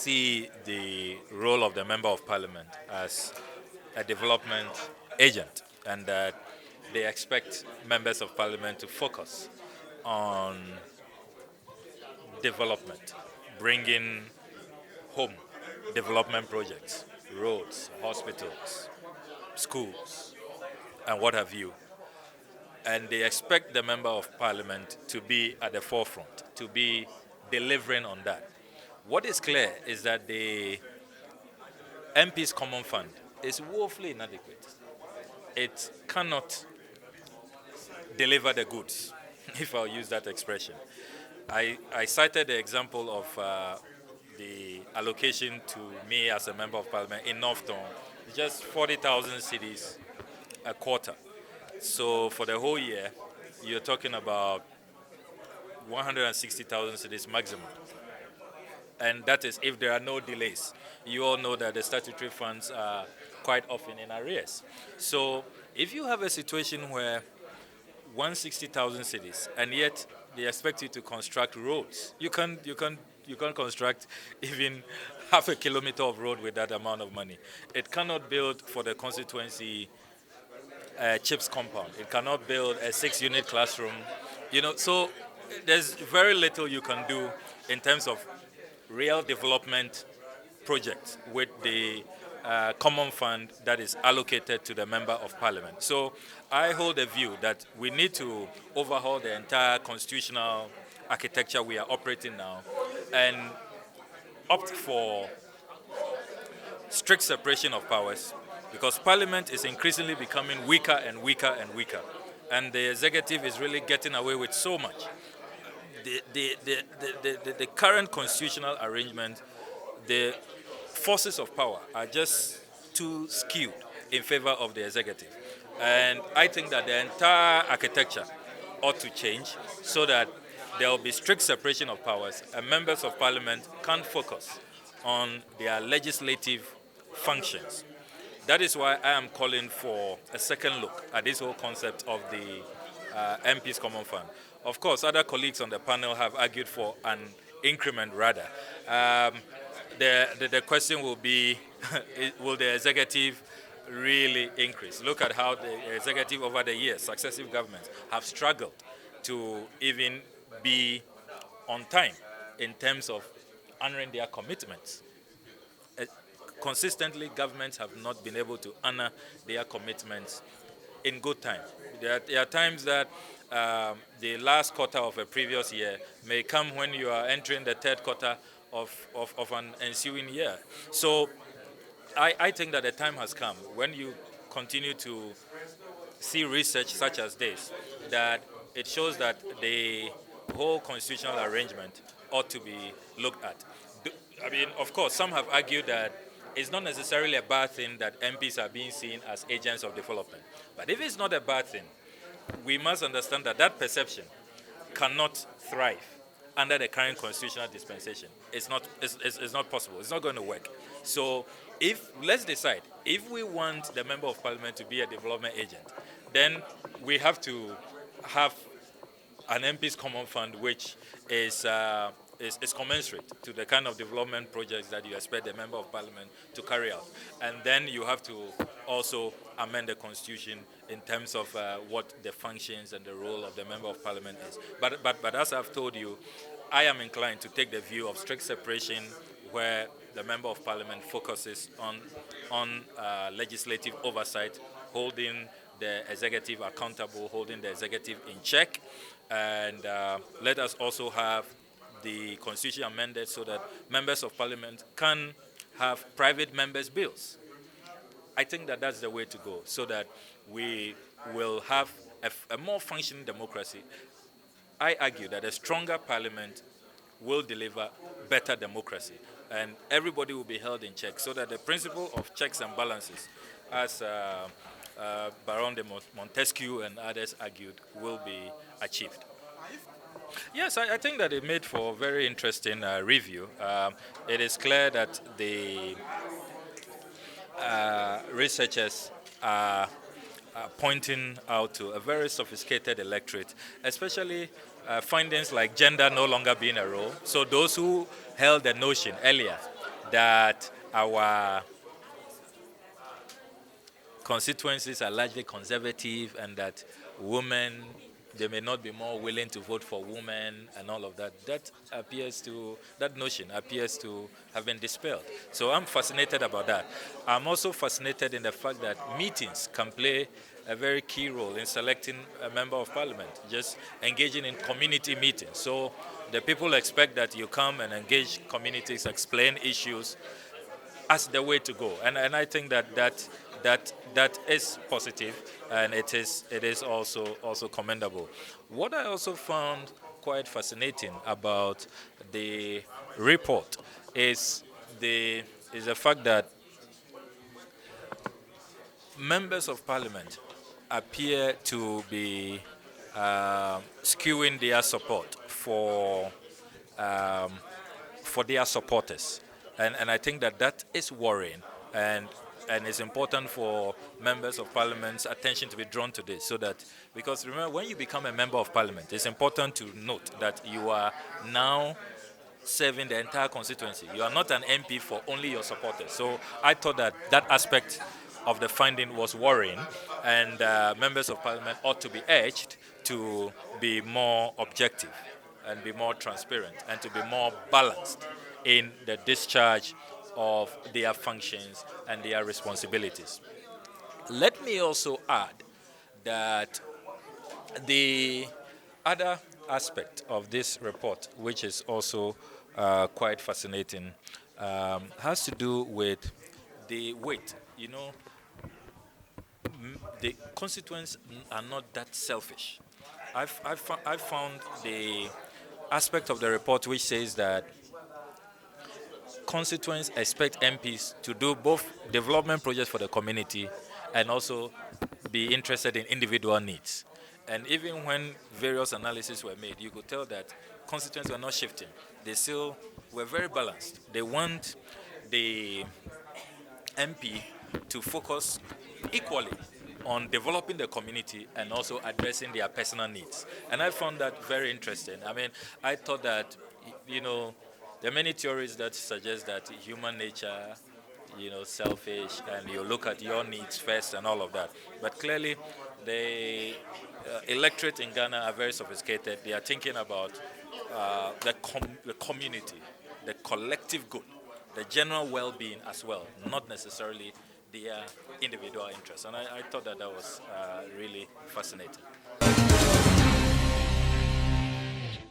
see the role of the Member of Parliament as a development agent, and that they expect members of Parliament to focus on development, bringing home development projects, roads, hospitals, schools, and what have you. And they expect the Member of Parliament to be at the forefront, to be delivering on that. What is clear is that the MP's Common Fund is woefully inadequate. It cannot deliver the goods, if I'll use that expression. I cited the example of the allocation to me as a Member of Parliament in Northton, just 40,000 cedis a quarter. So for the whole year, you're talking about 160,000 cedis maximum. And that is if there are no delays. You all know that the statutory funds are quite often in arrears. So if you have a situation where 160,000 cities, and yet they expect you to construct roads, you can't construct even half a kilometer of road with that amount of money. It cannot build for the constituency CHIPS compound. It cannot build a 6-unit classroom. So there's very little you can do in terms of real development projects with the common fund that is allocated to the Member of Parliament. So I hold the view that we need to overhaul the entire constitutional architecture we are operating now and opt for strict separation of powers, because Parliament is increasingly becoming weaker and weaker and weaker, and the executive is really getting away with so much. The current constitutional arrangement, the forces of power are just too skewed in favor of the executive. And I think that the entire architecture ought to change so that there will be strict separation of powers and members of Parliament can focus on their legislative functions. That is why I am calling for a second look at this whole concept of the MP's Common Fund. Of course, other colleagues on the panel have argued for an increment rather. The question will be, will the executive really increase? Look at how the executive over the years, successive governments, have struggled to even be on time in terms of honoring their commitments. Consistently, governments have not been able to honor their commitments in good time. There are times that the last quarter of a previous year may come when you are entering the third quarter of an ensuing year. So I think that the time has come when you continue to see research such as this, that it shows that the whole constitutional arrangement ought to be looked at. I mean, of course, some have argued that it's not necessarily a bad thing that MPs are being seen as agents of development. But if it's not a bad thing, we must understand that that perception cannot thrive under the current constitutional dispensation. It's not possible. It's not going to work. So let's decide, if we want the Member of Parliament to be a development agent, then we have to have an MP's Common Fund which is commensurate to the kind of development projects that you expect the Member of Parliament to carry out. And then you have to also amend the Constitution in terms of what the functions and the role of the Member of Parliament is. But as I've told you, I am inclined to take the view of strict separation where the Member of Parliament focuses on legislative oversight, holding the executive accountable, holding the executive in check, and let us also have the Constitution amended so that members of Parliament can have private members' bills. I think that that's the way to go, so that we will have a more functioning democracy. I argue that a stronger Parliament will deliver better democracy, and everybody will be held in check, so that the principle of checks and balances, as Baron de Montesquieu and others argued, will be achieved. Yes, I think that it made for a very interesting review. It is clear that the researchers are pointing out to a very sophisticated electorate, especially findings like gender no longer being a role. So those who held the notion earlier that our constituencies are largely conservative and that women, they may not be more willing to vote for women and all of that. That notion appears to have been dispelled. So I'm fascinated about that. I'm also fascinated in the fact that meetings can play a very key role in selecting a member of parliament, just engaging in community meetings. So the people expect that you come and engage communities, explain issues, as the way to go. And I think that is positive, and it is also commendable. What I also found quite fascinating about the report is the fact that members of parliament appear to be skewing their support for their supporters. And I think that is worrying. And it's important for members of parliament's attention to be drawn to this, so that, because remember, when you become a member of parliament, it's important to note that you are now serving the entire constituency. You are not an MP for only your supporters. So I thought that aspect of the finding was worrying, and members of parliament ought to be urged to be more objective and be more transparent and to be more balanced in the discharge of their functions and their responsibilities. Let me also add that the other aspect of this report, which is also quite fascinating, has to do with the weight. The constituents are not that selfish. I've found the aspect of the report which says that constituents expect MPs to do both development projects for the community and also be interested in individual needs. And even when various analyses were made, you could tell that constituents were not shifting. They still were very balanced. They want the MP to focus equally on developing the community and also addressing their personal needs. And I found that very interesting. I mean, I thought that, there are many theories that suggest that human nature, selfish, and you look at your needs first and all of that. But clearly, the electorate in Ghana are very sophisticated. They are thinking about the community, the collective good, the general well-being as well, not necessarily their individual interests. And I thought that was really fascinating.